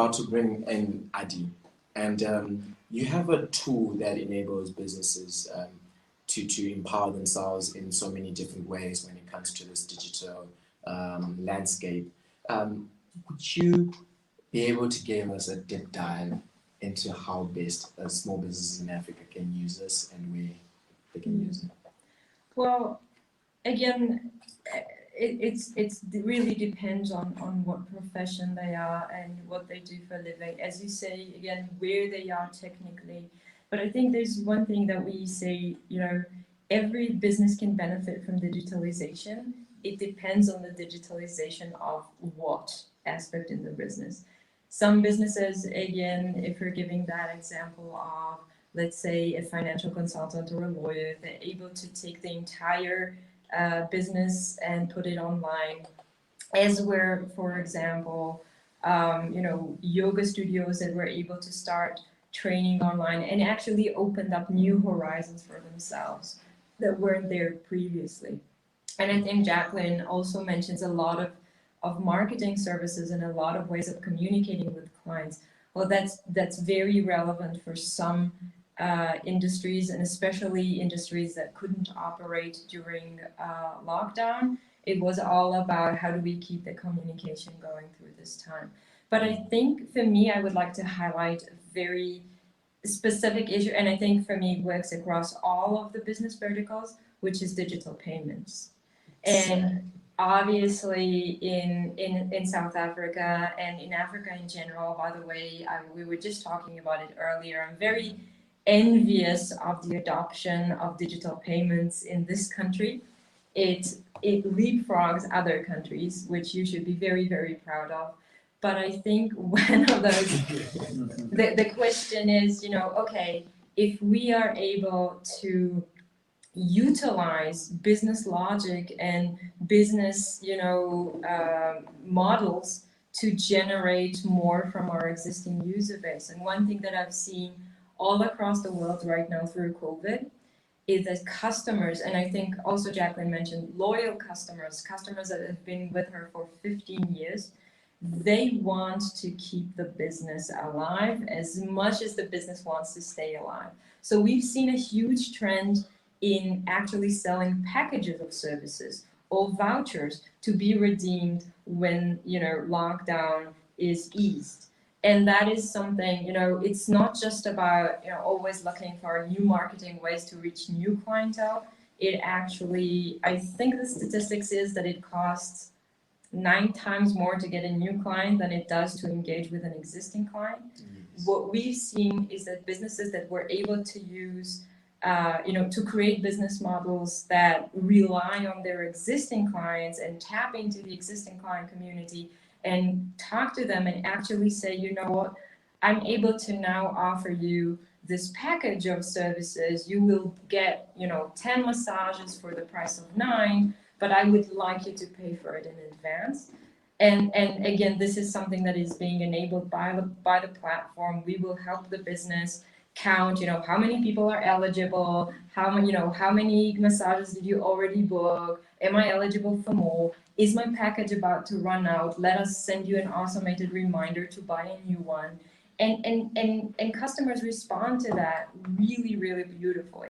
about to bring in Adi, and you have a tool that enables businesses to empower themselves in so many different ways when it comes to this digital landscape. Would you be able to give us a deep dive into how best small businesses in Africa can use this and where they can use it? Well, again, it really depends on what profession they are and what they do for a living. As you say, again, where they are technically. But I think there's one thing that we say, every business can benefit from digitalization. It depends on the digitalization of what aspect in the business. Some businesses, again, if we're giving that example of, let's say, a financial consultant or a lawyer, they're able to take the entire business and put it online. As were, for example, yoga studios that were able to start training online and actually opened up new horizons for themselves that weren't there previously. And I think Jacqueline also mentions a lot of marketing services and a lot of ways of communicating with clients. Well, that's very relevant for some industries, and especially industries that couldn't operate during lockdown. It was all about how do we keep the communication going through this time. But I think for me, I would like to highlight a very specific issue, and I think for me it works across all of the business verticals, which is digital payments. And obviously in South Africa and in Africa in general, by the way, we were just talking about it earlier, I'm very envious of the adoption of digital payments in this country. It leapfrogs other countries, which you should be very, very proud of. But I think one of those, the question is, okay, if we are able to utilize business logic and business, models to generate more from our existing user base. And one thing that I've seen all across the world right now through COVID is that customers, and I think also Jacqueline mentioned loyal customers that have been with her for 15 years, they want to keep the business alive as much as the business wants to stay alive. So we've seen a huge trend in actually selling packages of services or vouchers to be redeemed when, lockdown is eased. And that is something, it's not just about, always looking for new marketing ways to reach new clientele. It actually, I think the statistics is that it costs 9 times more to get a new client than it does to engage with an existing client. Yes. What we've seen is that businesses that were able to use, to create business models that rely on their existing clients and tap into the existing client community and talk to them and actually say, you know what, I'm able to now offer you this package of services. You will get, 10 massages for the price of 9, but I would like you to pay for it in advance. And again, this is something that is being enabled by the platform. We will help the business count, how many people are eligible, how many massages did you already book? Am I eligible for more? Is my package about to run out? Let us send you an automated reminder to buy a new one. And customers respond to that really, really beautifully.